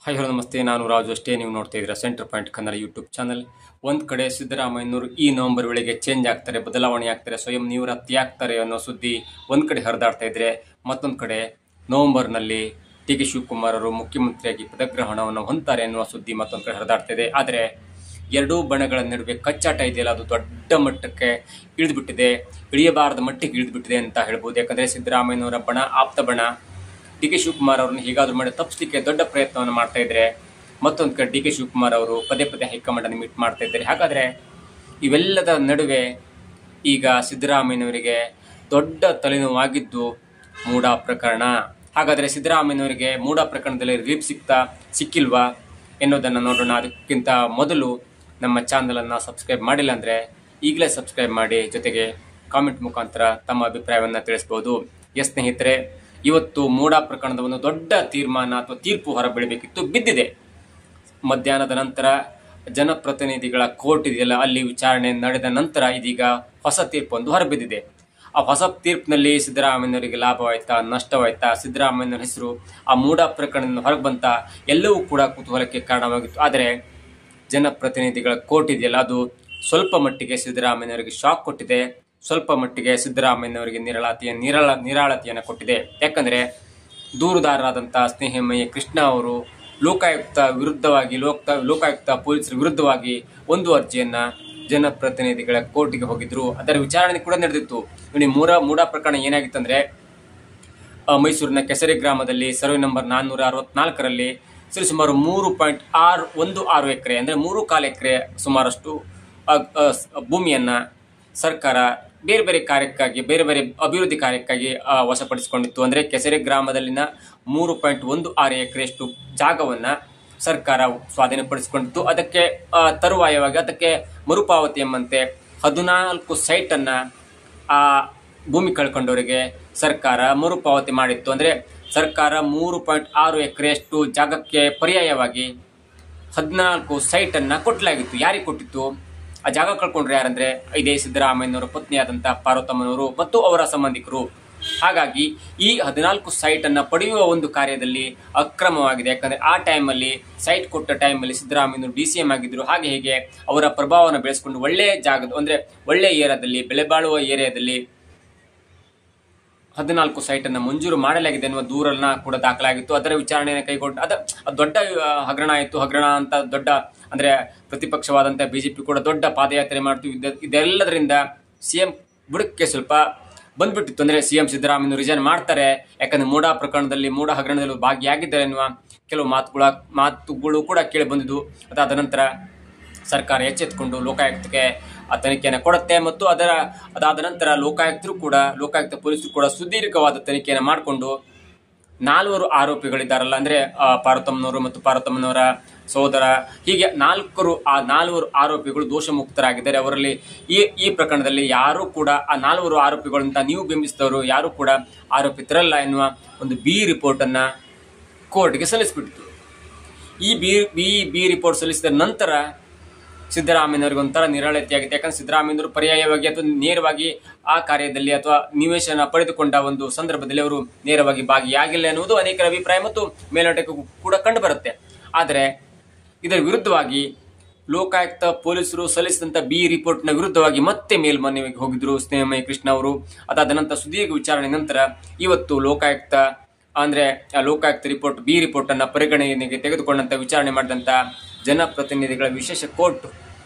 Hi hello ನಮಸ್ತೆ, ನಾನು ರಾಜು. ಅಷ್ಟೇ ನೀವು ನೋಡ್ತಾ ಇದ್ದೀರಾ centre point Kannada YouTube channel. ಒಂದು ಕಡೆ ಸಿದ್ದರಾಮಯ್ಯನವರು ಈ ನವೆಂಬರ್ ವೇಳೆಗೆ ಚೇಂಜ್ ಆಗ್ತಾರೆ, ಬದಲಾವಣೆ ಆಗ್ತಾರೆ, ಸ್ವಯಂ ನಿವೃತ್ತಿ ಆಗ್ತಾರೆ ಅನ್ನೋ ಸುದ್ದಿ ಒಂದು ಕಡೆ ಹರಿದಾಡ್ತಾ ಇದ್ರೆ, ಮತ್ತೊಂದು ಕಡೆ ನವೆಂಬರ್ನಲ್ಲಿ ಡಿ ಕೆ ಶಿವಕುಮಾರ್ ಅವರು ಮುಖ್ಯಮಂತ್ರಿಯಾಗಿ ಪದಗ್ರಹಣವನ್ನು ಹೊಂದ್ತಾರೆ ಅನ್ನುವ ಸುದ್ದಿ ಮತ್ತೊಂದು ಕಡೆ ಹರಿದಾಡ್ತಾ ಇದೆ. ಆದರೆ ಎರಡೂ ಬಣಗಳ ನಡುವೆ ಕಚ್ಚಾಟ ಇದೆಯಲ್ಲ, ಅದು ದೊಡ್ಡ ಮಟ್ಟಕ್ಕೆ ಇಳಿದುಬಿಟ್ಟಿದೆ, ಇಳಿಯಬಾರದ ಮಟ್ಟಿಗೆ ಇಳಿದುಬಿಟ್ಟಿದೆ ಅಂತ ಹೇಳ್ಬೋದು. ಯಾಕಂದರೆ ಸಿದ್ದರಾಮಯ್ಯನವರ ಬಣ, ಆಪ್ತ ಬಣ ಡಿ ಕೆ ಶಿವಕುಮಾರ್ ಅವರನ್ನು ಹೀಗಾದ್ರೂ ಮಾಡಿ ತಪ್ಪಿಸಲಿಕ್ಕೆ ದೊಡ್ಡ ಪ್ರಯತ್ನವನ್ನು ಮಾಡ್ತಾ ಇದ್ರೆ, ಮತ್ತೊಂದು ಕಡೆ ಡಿ ಕೆ ಶಿವಕುಮಾರ್ ಅವರು ಪದೇ ಪದೇ ಹೈಕಮಾಂಡ್ ಅನ್ನು ಮೀಟ್ ಮಾಡ್ತಾ ಇದ್ದಾರೆ. ಹಾಗಾದರೆ ಇವೆಲ್ಲದ ನಡುವೆ ಈಗ ಸಿದ್ದರಾಮಯ್ಯನವರಿಗೆ ದೊಡ್ಡ ತಲೆನೋವಾಗಿದ್ದು ಮೂಡಾ ಪ್ರಕರಣ. ಹಾಗಾದರೆ ಸಿದ್ದರಾಮಯ್ಯನವರಿಗೆ ಮೂಡಾ ಪ್ರಕರಣದಲ್ಲಿ ರಿಲೀಫ್ ಸಿಕ್ಕಿಲ್ವಾ ಎನ್ನುವುದನ್ನು ನೋಡೋಣ. ಅದಕ್ಕಿಂತ ಮೊದಲು ನಮ್ಮ ಚಾನಲನ್ನು ಸಬ್ಸ್ಕ್ರೈಬ್ ಮಾಡಿಲ್ಲ ಅಂದರೆ ಈಗಲೇ ಸಬ್ಸ್ಕ್ರೈಬ್ ಮಾಡಿ, ಜೊತೆಗೆ ಕಾಮೆಂಟ್ ಮುಖಾಂತರ ತಮ್ಮ ಅಭಿಪ್ರಾಯವನ್ನು ತಿಳಿಸ್ಬೋದು. ಸ್ನೇಹಿತರೆ, ಇವತ್ತು ಮೂಡಾ ಪ್ರಕರಣದ ಒಂದು ದೊಡ್ಡ ತೀರ್ಮಾನ ಅಥವಾ ತೀರ್ಪು ಹೊರಬೀಳಬೇಕಿತ್ತು, ಬಿದ್ದಿದೆ. ಮಧ್ಯಾಹ್ನದ ನಂತರ ಜನಪ್ರತಿನಿಧಿಗಳ ಕೋರ್ಟ್ ಇದೆಯಲ್ಲ, ಅಲ್ಲಿ ವಿಚಾರಣೆ ನಡೆದ ನಂತರ ಇದೀಗ ಹೊಸ ತೀರ್ಪೊಂದು ಹೊರಬಿದ್ದಿದೆ. ಆ ಹೊಸ ತೀರ್ಪಿನಲ್ಲಿ ಸಿದ್ದರಾಮಯ್ಯನವರಿಗೆ ಲಾಭವಾಯ್ತಾ, ನಷ್ಟವಾಯ್ತಾ, ಸಿದ್ದರಾಮಯ್ಯನವರ ಹೆಸರು ಆ ಮೂಡಾ ಪ್ರಕರಣದಿಂದ ಹೊರಗೆ ಬಂತ, ಎಲ್ಲವೂ ಕೂಡ ಕುತೂಹಲಕ್ಕೆ ಕಾರಣವಾಗಿತ್ತು. ಆದರೆ ಜನಪ್ರತಿನಿಧಿಗಳ ಕೋರ್ಟ್ ಇದೆಯಲ್ಲ, ಅದು ಸ್ವಲ್ಪ ಮಟ್ಟಿಗೆ ಸಿದ್ದರಾಮಯ್ಯನವರಿಗೆ ಶಾಕ್ ಕೊಟ್ಟಿದೆ, ಸ್ವಲ್ಪ ಮಟ್ಟಿಗೆ ಸಿದ್ದರಾಮಯ್ಯನವರಿಗೆ ನಿರಾಳತೆಯನ್ನು ಕೊಟ್ಟಿದೆ. ಯಾಕಂದರೆ ದೂರುದಾರರಾದಂಥ ಸ್ನೇಹಮಯಿ ಕೃಷ್ಣ ಅವರು ಲೋಕಾಯುಕ್ತ ವಿರುದ್ಧವಾಗಿ ಲೋಕಾಯುಕ್ತ ಪೊಲೀಸರ ವಿರುದ್ಧವಾಗಿ ಒಂದು ಅರ್ಜಿಯನ್ನು ಜನಪ್ರತಿನಿಧಿಗಳ ಕೋರ್ಟಿಗೆ ಹೋಗಿದ್ರು. ಅದರ ವಿಚಾರಣೆ ಕೂಡ ನಡೆದಿತ್ತು. ನೋಡಿ, ಮೂಡಾ ಪ್ರಕರಣ ಏನಾಗಿತ್ತಂದರೆ, ಮೈಸೂರಿನ ಕೆಸರೆ ಗ್ರಾಮದಲ್ಲಿ ಸರ್ವೆ ನಂಬರ್ 464ರಲ್ಲಿ ಸರಿಸುಮಾರು 3.16 ಎಕರೆ ಅಂದರೆ 3.25 ಎಕರೆ ಸುಮಾರಷ್ಟು ಭೂಮಿಯನ್ನು ಸರ್ಕಾರ ಬೇರೆ ಬೇರೆ ಕಾರ್ಯಕ್ಕಾಗಿ, ಬೇರೆ ಬೇರೆ ಅಭಿವೃದ್ಧಿ ಕಾರ್ಯಕ್ಕಾಗಿ ವಶಪಡಿಸಿಕೊಂಡಿತ್ತು. ಅಂದರೆ ಕೆಸರೆ ಗ್ರಾಮದಲ್ಲಿನ 3.16 ಎಕರೆಯಷ್ಟು ಜಾಗವನ್ನು ಸರ್ಕಾರ ಸ್ವಾಧೀನಪಡಿಸಿಕೊಂಡಿತ್ತು. ಅದಕ್ಕೆ ತರುವಾಯವಾಗಿ ಅದಕ್ಕೆ ಮರುಪಾವತಿ ಎಂಬಂತೆ 14 ಸೈಟನ್ನು ಆ ಭೂಮಿ ಕಳ್ಕೊಂಡವರಿಗೆ ಸರ್ಕಾರ ಮರುಪಾವತಿ ಮಾಡಿತ್ತು. ಅಂದರೆ ಸರ್ಕಾರ 3.6 ಎಕರೆಯಷ್ಟು ಜಾಗಕ್ಕೆ ಪರ್ಯಾಯವಾಗಿ 14 ಸೈಟನ್ನು ಕೊಟ್ಟಲಾಗಿತ್ತು. ಯಾರಿಗೆ ಕೊಟ್ಟಿತ್ತು? ಆ ಜಾಗ ಕಳ್ಕೊಂಡ್ರೆ ಯಾರಂದ್ರೆ ಇದೇ ಸಿದ್ದರಾಮಯ್ಯನವರ ಪತ್ನಿಯಾದಂಥ ಪಾರ್ವತಮ್ಮನವರು ಮತ್ತು ಅವರ ಸಂಬಂಧಿಕರು. ಹಾಗಾಗಿ ಈ 14 ಸೈಟನ್ನು ಪಡೆಯುವ ಒಂದು ಕಾರ್ಯದಲ್ಲಿ ಅಕ್ರಮವಾಗಿದೆ. ಯಾಕಂದರೆ ಆ ಟೈಮಲ್ಲಿ, ಸೈಟ್ ಕೊಟ್ಟ ಟೈಮಲ್ಲಿ ಸಿದ್ದರಾಮಯ್ಯನವರು DCM ಆಗಿದ್ದರು. ಹಾಗೆ ಹೀಗೆ ಅವರ ಪ್ರಭಾವವನ್ನು ಬೆಳೆಸಿಕೊಂಡು ಒಳ್ಳೆಯ ಜಾಗದ, ಅಂದರೆ ಒಳ್ಳೆಯ ಏರಿಯಾದಲ್ಲಿ, ಬೆಲೆ ಬಾಳುವ ಏರಿಯಾದಲ್ಲಿ 14 ಸೈಟನ್ನು ಮಂಜೂರು ಮಾಡಲಾಗಿದೆ ಎನ್ನುವ ದೂರನ್ನ ಕೂಡ ದಾಖಲಾಗಿತ್ತು. ಅದರ ವಿಚಾರಣೆಯನ್ನು ಕೈಗೊಂಡು ಅದು ದೊಡ್ಡ ಹಗರಣ ಆಯಿತು. ಹಗರಣ ಅಂತ ದೊಡ್ಡ, ಅಂದರೆ ಪ್ರತಿಪಕ್ಷವಾದಂಥ BJP ಕೂಡ ದೊಡ್ಡ ಪಾದಯಾತ್ರೆ ಮಾಡ್ತು. ಇದೆಲ್ಲದರಿಂದ CM ಬುಡಕ್ಕೆ ಸ್ವಲ್ಪ ಬಂದ್ಬಿಟ್ಟಿತ್ತು. ಅಂದರೆ CM ಸಿದ್ದರಾಮಯ್ಯ ರಿಸೈನ್ ಮಾಡ್ತಾರೆ, ಯಾಕಂದರೆ ಮೂಡಾ ಪ್ರಕರಣದಲ್ಲಿ, ಮೂಡಾ ಹಗರಣದಲ್ಲಿ ಭಾಗಿಯಾಗಿದ್ದಾರೆ ಎನ್ನುವ ಕೆಲವು ಮಾತುಗಳು ಕೂಡ ಕೇಳಿ ಬಂದಿದ್ದು. ಅದಾದ ನಂತರ ಸರ್ಕಾರ ಎಚ್ಚೆತ್ತುಕೊಂಡು ಲೋಕಾಯುಕ್ತಕ್ಕೆ ಆ ತನಿಖೆಯನ್ನು ಕೊಡುತ್ತೆ. ಮತ್ತು ಅದಾದ ನಂತರ ಲೋಕಾಯುಕ್ತ ಪೊಲೀಸರು ಕೂಡ ಸುದೀರ್ಘವಾದ ತನಿಖೆಯನ್ನು ಮಾಡಿಕೊಂಡು 4 ಆರೋಪಿಗಳಿದ್ದಾರಲ್ಲ, ಅಂದರೆ ಪಾರ್ವತಮ್ಮನವರು ಮತ್ತು ಪಾರ್ವತಮ್ಮನವರ ಸಹೋದರ, ಹೀಗೆ 4 ಆರೋಪಿಗಳು ದೋಷ ಮುಕ್ತರಾಗಿದ್ದಾರೆ. ಅವರಲ್ಲಿ ಈ ಪ್ರಕರಣದಲ್ಲಿ ಯಾರೂ ಕೂಡ ಆ 4 ಆರೋಪಿಗಳಂತ ನೀವು ಬಿಂಬಿಸಿದವರು ಯಾರೂ ಕೂಡ ಆರೋಪಿತರಲ್ಲ ಎನ್ನುವ ಒಂದು ಬಿ ರಿಪೋರ್ಟನ್ನು ಕೋರ್ಟ್ಗೆ ಸಲ್ಲಿಸಿಬಿಟ್ಟಿತು. ಈ ಬಿ ರಿಪೋರ್ಟ್ ಸಲ್ಲಿಸಿದ ನಂತರ ಸಿದ್ದರಾಮಯ್ಯನವರಿಗೆ ಒಂಥರ ನಿರಾಳತೆಯಾಗಿದೆ. ಯಾಕಂದ್ರೆ ಸಿದ್ದರಾಮಯ್ಯನವರು ಪರ್ಯಾಯವಾಗಿ ಅಥವಾ ನೇರವಾಗಿ ಆ ಕಾರ್ಯದಲ್ಲಿ ಅಥವಾ ನಿವೇಶನ ಪಡೆದುಕೊಂಡ ಒಂದು ಸಂದರ್ಭದಲ್ಲಿ ಅವರು ನೇರವಾಗಿ ಭಾಗಿಯಾಗಿಲ್ಲ ಎನ್ನುವುದು ಅನೇಕರ ಅಭಿಪ್ರಾಯ ಮತ್ತು ಮೇಲ್ನೋಟಕ್ಕೂ ಕೂಡ ಕಂಡು ಬರುತ್ತೆ. ಆದರೆ ಇದರ ವಿರುದ್ಧವಾಗಿ ಲೋಕಾಯುಕ್ತ ಪೊಲೀಸರು ಸಲ್ಲಿಸಿದಂಥ ಬಿ ರಿಪೋರ್ಟ್ನ ವಿರುದ್ಧವಾಗಿ ಮತ್ತೆ ಮೇಲ್ಮನವಿಗೆ ಹೋಗಿದ್ರು ಸ್ನೇಹಮಯಿ ಕೃಷ್ಣ ಅವರು. ಅದಾದ ನಂತರ ಸುದೀರ್ಘ ವಿಚಾರಣೆ ನಂತರ ಇವತ್ತು ಲೋಕಾಯುಕ್ತ ರಿಪೋರ್ಟ್, ಬಿ ರಿಪೋರ್ಟ್ ಅನ್ನು ಪರಿಗಣನೆಗೆ ತೆಗೆದುಕೊಂಡಂತ ವಿಚಾರಣೆ ಮಾಡಿದಂಥ ಜನಪ್ರತಿನಿಧಿಗಳ ವಿಶೇಷ ಕೋರ್ಟ್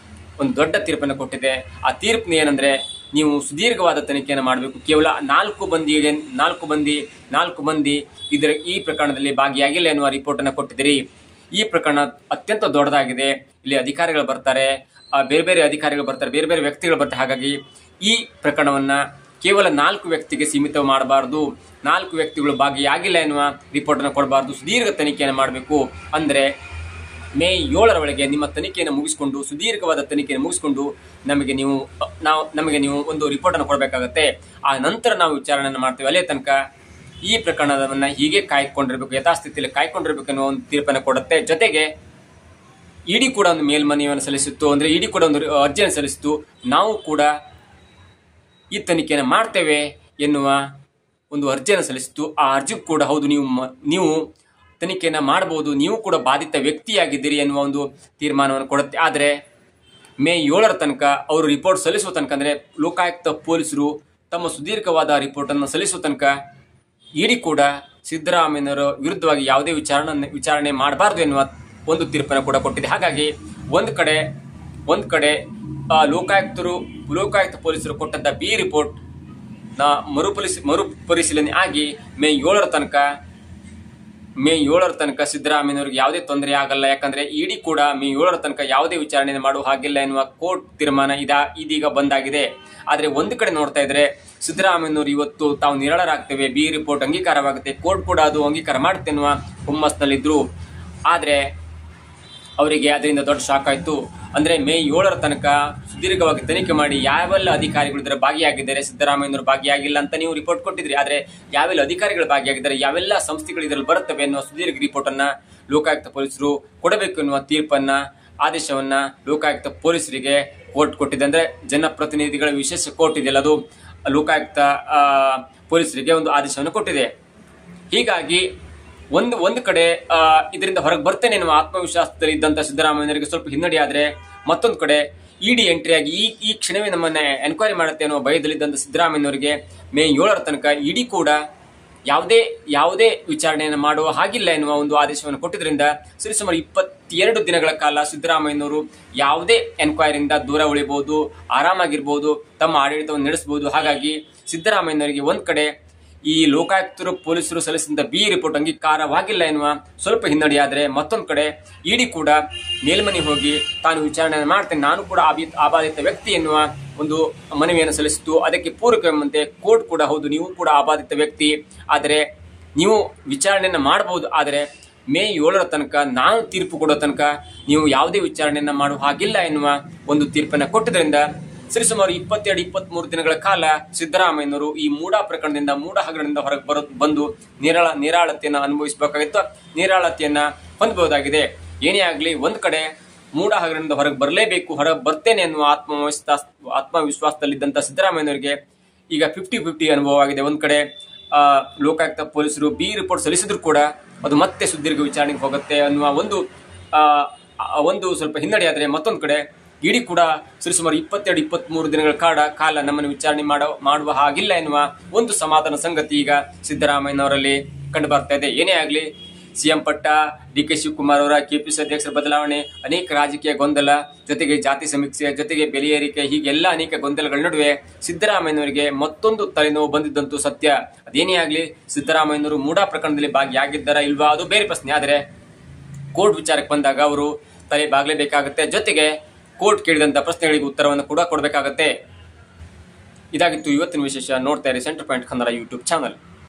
ಒಂದು ದೊಡ್ಡ ತೀರ್ಪನ್ನು ಕೊಟ್ಟಿದೆ. ಆ ತೀರ್ಪು ಏನಂದ್ರೆ, ನೀವು ಸುದೀರ್ಘವಾದ ತನಿಖೆಯನ್ನು ಮಾಡಬೇಕು. ಕೇವಲ 4 ಮಂದಿ ಈ ಪ್ರಕರಣದಲ್ಲಿ ಭಾಗಿಯಾಗಿಲ್ಲ ಎನ್ನುವ ರಿಪೋರ್ಟ್ ಅನ್ನು ಕೊಟ್ಟಿದ್ದೀರಿ. ಈ ಪ್ರಕರಣ ಅತ್ಯಂತ ದೊಡ್ಡದಾಗಿದೆ. ಇಲ್ಲಿ ಅಧಿಕಾರಿಗಳು ಬರ್ತಾರೆ, ಬೇರೆ ಬೇರೆ ಅಧಿಕಾರಿಗಳು ಬರ್ತಾರೆ, ಬೇರೆ ಬೇರೆ ವ್ಯಕ್ತಿಗಳು ಬರ್ತಾರೆ. ಹಾಗಾಗಿ ಈ ಪ್ರಕರಣವನ್ನ ಕೇವಲ 4 ವ್ಯಕ್ತಿಗೆ ಸೀಮಿತ ಮಾಡಬಾರ್ದು, 4 ವ್ಯಕ್ತಿಗಳು ಭಾಗಿಯಾಗಿಲ್ಲ ಎನ್ನುವ ರಿಪೋರ್ಟ್ ಅನ್ನು ಕೊಡಬಾರ್ದು, ಸುದೀರ್ಘ ತನಿಖೆಯನ್ನು ಮಾಡಬೇಕು. ಅಂದರೆ ಮೇ 7ರ ಒಳಗೆ ನಿಮ್ಮ ತನಿಖೆಯನ್ನು ಮುಗಿಸಿಕೊಂಡು, ಸುದೀರ್ಘವಾದ ತನಿಖೆಯನ್ನು ಮುಗಿಸಿಕೊಂಡು ನಮಗೆ ನೀವು ಒಂದು ರಿಪೋರ್ಟನ್ನು ಕೊಡಬೇಕಾಗತ್ತೆ. ಆ ನಂತರ ನಾವು ವಿಚಾರಣೆಯನ್ನು ಮಾಡ್ತೇವೆ. ಅಲ್ಲೇ ತನಕ ಈ ಪ್ರಕರಣವನ್ನು ಹೀಗೆ ಕಾಯ್ಕೊಂಡಿರಬೇಕು, ಯಥಾಸ್ಥಿತಿಯಲ್ಲಿ ಕಾಯ್ಕೊಂಡಿರಬೇಕು ಅನ್ನೋ ಒಂದು ತೀರ್ಪನ್ನು ಕೊಡುತ್ತೆ. ಜೊತೆಗೆ ಇಡಿ ಕೂಡ ಒಂದು ಮೇಲ್ಮನವಿಯನ್ನು ಸಲ್ಲಿಸಿತ್ತು, ಅಂದರೆ ಇಡಿ ಕೂಡ ಒಂದು ಅರ್ಜಿಯನ್ನು ಸಲ್ಲಿಸಿತ್ತು, ನಾವು ಕೂಡ ಈ ತನಿಖೆಯನ್ನು ಮಾಡ್ತೇವೆ ಎನ್ನುವ ಒಂದು ಅರ್ಜಿಯನ್ನು ಸಲ್ಲಿಸಿತ್ತು. ಆ ಅರ್ಜಿ ಕೂಡ ಹೌದು, ನೀವು ತನಿಖೆಯನ್ನು ಮಾಡಬಹುದು, ನೀವು ಕೂಡ ಬಾಧಿತ ವ್ಯಕ್ತಿಯಾಗಿದ್ದೀರಿ ಎನ್ನುವ ಒಂದು ತೀರ್ಮಾನವನ್ನು ಕೊಡುತ್ತೆ. ಆದರೆ ಮೇ 7ರ ತನಕ ಅವರು ರಿಪೋರ್ಟ್ ಸಲ್ಲಿಸುವ ತನಕ, ಅಂದರೆ ಲೋಕಾಯುಕ್ತ ಪೊಲೀಸರು ತಮ್ಮ ಸುದೀರ್ಘವಾದ ರಿಪೋರ್ಟನ್ನು ಸಲ್ಲಿಸುವ ತನಕ ಇಡಿ ಕೂಡ ಸಿದ್ದರಾಮಯ್ಯನವರ ವಿರುದ್ಧವಾಗಿ ಯಾವುದೇ ವಿಚಾರಣೆ ಮಾಡಬಾರದು ಎನ್ನುವ ಒಂದು ತೀರ್ಪನ್ನು ಕೂಡ ಕೊಟ್ಟಿದೆ. ಹಾಗಾಗಿ ಒಂದು ಕಡೆ ಲೋಕಾಯುಕ್ತ ಪೊಲೀಸರು ಕೊಟ್ಟಂತ ಬಿ ರಿಪೋರ್ಟ್ ಮರುಪರಿಶೀಲನೆ ಆಗಿ ಮೇ 7ರ ತನಕ ಸಿದ್ದರಾಮಯ್ಯನವರಿಗೆ ಯಾವುದೇ ತೊಂದರೆ ಆಗಲ್ಲ. ಯಾಕಂದ್ರೆ ಇಡಿ ಕೂಡ ಮೇ 7ರ ತನಕ ಯಾವುದೇ ವಿಚಾರಣೆ ಮಾಡುವ ಹಾಗಿಲ್ಲ ಎನ್ನುವ ಕೋರ್ಟ್ ತೀರ್ಮಾನ ಇದೀಗ ಬಂದಾಗಿದೆ. ಆದ್ರೆ ಒಂದು ಕಡೆ ನೋಡ್ತಾ ಇದ್ರೆ ಸಿದ್ದರಾಮಯ್ಯನವರು ಇವತ್ತು ತಾವು ನಿರಾಳರಾಗ್ತೇವೆ, ಬಿ ರಿಪೋರ್ಟ್ ಅಂಗೀಕಾರವಾಗುತ್ತೆ, ಕೋರ್ಟ್ ಕೂಡ ಅದು ಅಂಗೀಕಾರ ಮಾಡುತ್ತೆ ಎನ್ನುವ ಹುಮ್ಮಸ್ನಲ್ಲಿದ್ರು. ಆದ್ರೆ ಅವರಿಗೆ ಅದರಿಂದ ದೊಡ್ಡ ಶಾಕ್ ಆಯ್ತು. ಅಂದ್ರೆ ಮೇ 7ರ ತನಕ ಸುದೀರ್ಘವಾಗಿ ತನಿಖೆ ಮಾಡಿ ಯಾವೆಲ್ಲ ಅಧಿಕಾರಿಗಳು ಇದರ ಭಾಗಿಯಾಗಿದ್ದಾರೆ, ಸಿದ್ದರಾಮಯ್ಯನವರು ಭಾಗಿಯಾಗಿಲ್ಲ ಅಂತ ನೀವು ರಿಪೋರ್ಟ್ ಕೊಟ್ಟಿದ್ರಿ, ಆದ್ರೆ ಯಾವೆಲ್ಲ ಅಧಿಕಾರಿಗಳು ಭಾಗಿಯಾಗಿದ್ದಾರೆ, ಯಾವೆಲ್ಲ ಸಂಸ್ಥೆಗಳು ಇದರಲ್ಲಿ ಬರುತ್ತವೆ ಎನ್ನುವ ಸುದೀರ್ಘ ರಿಪೋರ್ಟ್ ಅನ್ನ ಲೋಕಾಯುಕ್ತ ಪೊಲೀಸರು ಕೊಡಬೇಕು ಎನ್ನುವ ಆದೇಶವನ್ನ ಲೋಕಾಯುಕ್ತ ಪೊಲೀಸರಿಗೆ ಕೋರ್ಟ್ ಕೊಟ್ಟಿದೆ. ಅಂದ್ರೆ ಜನಪ್ರತಿನಿಧಿಗಳ ವಿಶೇಷ ಕೋರ್ಟ್ ಇದೆಯಲ್ಲ, ಅದು ಲೋಕಾಯುಕ್ತ ಪೊಲೀಸರಿಗೆ ಒಂದು ಆದೇಶವನ್ನು ಕೊಟ್ಟಿದೆ. ಹೀಗಾಗಿ ಒಂದು ಕಡೆ ಇದರಿಂದ ಹೊರಗೆ ಬರ್ತೇನೆ ಎನ್ನುವ ಆತ್ಮವಿಶ್ವಾಸದಲ್ಲಿ ಇದ್ದಂತ ಸಿದ್ದರಾಮಯ್ಯನವರಿಗೆ ಸ್ವಲ್ಪ ಹಿನ್ನಡೆ ಆದ್ರೆ, ಮತ್ತೊಂದು ಕಡೆ ಇಡಿ ಎಂಟ್ರಿಯಾಗಿ ಈ ಕ್ಷಣವೇ ನಮ್ಮನ್ನ ಎನ್ಕ್ವೈರಿ ಮಾಡುತ್ತೆ ಅನ್ನುವ ಭಯದಲ್ಲಿದ್ದಂತ ಸಿದ್ದರಾಮಯ್ಯನವರಿಗೆ ಮೇ 7ರ ತನಕ ಇಡಿ ಕೂಡ ಯಾವುದೇ ವಿಚಾರಣೆಯನ್ನು ಮಾಡುವ ಹಾಗಿಲ್ಲ ಎನ್ನುವ ಒಂದು ಆದೇಶವನ್ನು ಕೊಟ್ಟಿದ್ರಿಂದ ಸರಿಸುಮಾರು 22 ದಿನಗಳ ಕಾಲ ಸಿದ್ದರಾಮಯ್ಯನವರು ಯಾವುದೇ ಎನ್ಕ್ವೈರಿಯಿಂದ ದೂರ ಉಳಿಬಹುದು, ಆರಾಮಾಗಿರ್ಬಹುದು, ತಮ್ಮ ಆಡಳಿತವನ್ನು ನಡೆಸಬಹುದು. ಹಾಗಾಗಿ ಸಿದ್ದರಾಮಯ್ಯನವರಿಗೆ ಒಂದ್ ಕಡೆ ಈ ಲೋಕಾಯುಕ್ತರು ಪೊಲೀಸರು ಸಲ್ಲಿಸಿದ ಬಿ ರಿಪೋರ್ಟ್ ಅಂಗೀಕಾರವಾಗಿಲ್ಲ ಎನ್ನುವ ಸ್ವಲ್ಪ ಹಿನ್ನಡೆಯಾದ್ರೆ, ಮತ್ತೊಂದು ಕಡೆ ಇಡಿ ಕೂಡ ಮೇಲ್ಮನೆ ಹೋಗಿ ತಾನು ವಿಚಾರಣೆ ಮಾಡ್ತೇನೆ, ನಾನು ಕೂಡ ಆಬಾಧಿತ ವ್ಯಕ್ತಿ ಎನ್ನುವ ಒಂದು ಮನವಿಯನ್ನು ಸಲ್ಲಿಸಿತು. ಅದಕ್ಕೆ ಪೂರಕವೆಂಬಂತೆ ಕೋರ್ಟ್ ಕೂಡ ಹೌದು, ನೀವು ಕೂಡ ಆಬಾಧಿತ ವ್ಯಕ್ತಿ, ಆದರೆ ನೀವು ವಿಚಾರಣೆಯನ್ನು ಮಾಡಬಹುದು, ಆದರೆ ಮೇ 7ರ ತನಕ ನಾನು ತೀರ್ಪು ಕೊಡೋ ತನಕ ನೀವು ಯಾವುದೇ ವಿಚಾರಣೆಯನ್ನ ಮಾಡುವ ಹಾಗಿಲ್ಲ ಎನ್ನುವ ಒಂದು ತೀರ್ಪನ್ನು ಕೊಟ್ಟಿದ್ದರಿಂದ ಸರಿಸುಮಾರು 22-23 ದಿನಗಳ ಕಾಲ ಸಿದ್ದರಾಮಯ್ಯನವರು ಈ ಮೂಡಾ ಪ್ರಕರಣದಿಂದ, ಮೂಡಾ ಹಗರಣದಿಂದ ಹೊರಗೆ ಬಂದು ನಿರಾಳತೆಯನ್ನು ಅನುಭವಿಸಬೇಕಾಗಿತ್ತು, ನಿರಾಳತೆಯನ್ನ ಹೊಂದಬಹುದಾಗಿದೆ. ಏನೇ ಆಗಲಿ, ಒಂದ್ ಕಡೆ ಮೂಡಾ ಹಗರಣದಿಂದ ಹೊರಗೆ ಬರಲೇಬೇಕು, ಹೊರಗೆ ಬರ್ತೇನೆ ಎನ್ನುವ ಆತ್ಮವಿಶ್ವಾಸದಲ್ಲಿದ್ದಂತ ಸಿದ್ದರಾಮಯ್ಯನವರಿಗೆ ಈಗ 50-50 ಅನುಭವವಾಗಿದೆ. ಒಂದ್ ಕಡೆ ಲೋಕಾಯುಕ್ತ ಪೊಲೀಸರು ಬಿ ರಿಪೋರ್ಟ್ ಸಲ್ಲಿಸಿದ್ರು ಕೂಡ ಅದು ಮತ್ತೆ ಸುದೀರ್ಘ ವಿಚಾರಣೆಗೆ ಹೋಗುತ್ತೆ ಅನ್ನುವ ಒಂದು ಸ್ವಲ್ಪ ಹಿನ್ನಡೆ ಆದ್ರೆ, ಮತ್ತೊಂದು ಕಡೆ ಇಡಿ ಕೂಡ ಸರಿಸುಮಾರು 22-23 ದಿನಗಳ ಕಾಲ ನಮ್ಮನ್ನು ವಿಚಾರಣೆ ಮಾಡುವ ಹಾಗಿಲ್ಲ ಎನ್ನುವ ಒಂದು ಸಮಾಧಾನ ಸಂಗತಿ ಈಗ ಸಿದ್ದರಾಮಯ್ಯನವರಲ್ಲಿ ಕಂಡು ಬರ್ತಾ ಇದೆ. ಏನೇ ಆಗಲಿ, ಸಿಎಂ ಪಟ್ಟ, ಡಿ ಕೆ ಶಿವಕುಮಾರ್ ಅವರ ಕೆಪಿಸಿ ಅಧ್ಯಕ್ಷರ ಬದಲಾವಣೆ, ಅನೇಕ ರಾಜಕೀಯ ಗೊಂದಲ, ಜೊತೆಗೆ ಜಾತಿ ಸಮೀಕ್ಷೆ, ಜೊತೆಗೆ ಬೆಲೆ ಏರಿಕೆ, ಹೀಗೆಲ್ಲ ಅನೇಕ ಗೊಂದಲಗಳ ನಡುವೆ ಸಿದ್ದರಾಮಯ್ಯನವರಿಗೆ ಮತ್ತೊಂದು ತಲೆನೋವು ಬಂದಿದ್ದಂತೂ ಸತ್ಯ. ಅದೇನೇ ಆಗಲಿ, ಸಿದ್ದರಾಮಯ್ಯನವರು ಮೂಡಾ ಪ್ರಕರಣದಲ್ಲಿ ಭಾಗಿಯಾಗಿದ್ದಾರಾ ಇಲ್ವಾ ಅದು ಬೇರೆ ಪ್ರಶ್ನೆ. ಆದರೆ ಕೋರ್ಟ್ ವಿಚಾರಕ್ಕೆ ಬಂದಾಗ ಅವರು ತಲೆ ಬಾಗಲೇಬೇಕಾಗುತ್ತೆ, ಜೊತೆಗೆ ಕೋರ್ಟ್ ಕೇಳಿದಂತ ಪ್ರಶ್ನೆಗಳಿಗೆ ಉತ್ತರವನ್ನು ಕೂಡ ಕೊಡಬೇಕಾಗತ್ತೆ. ಇದಾಗಿತ್ತು ಇವತ್ತಿನ ವಿಶೇಷ. ನೋಡ್ತಾ ಇರಿ centre point Kannada YouTube channel.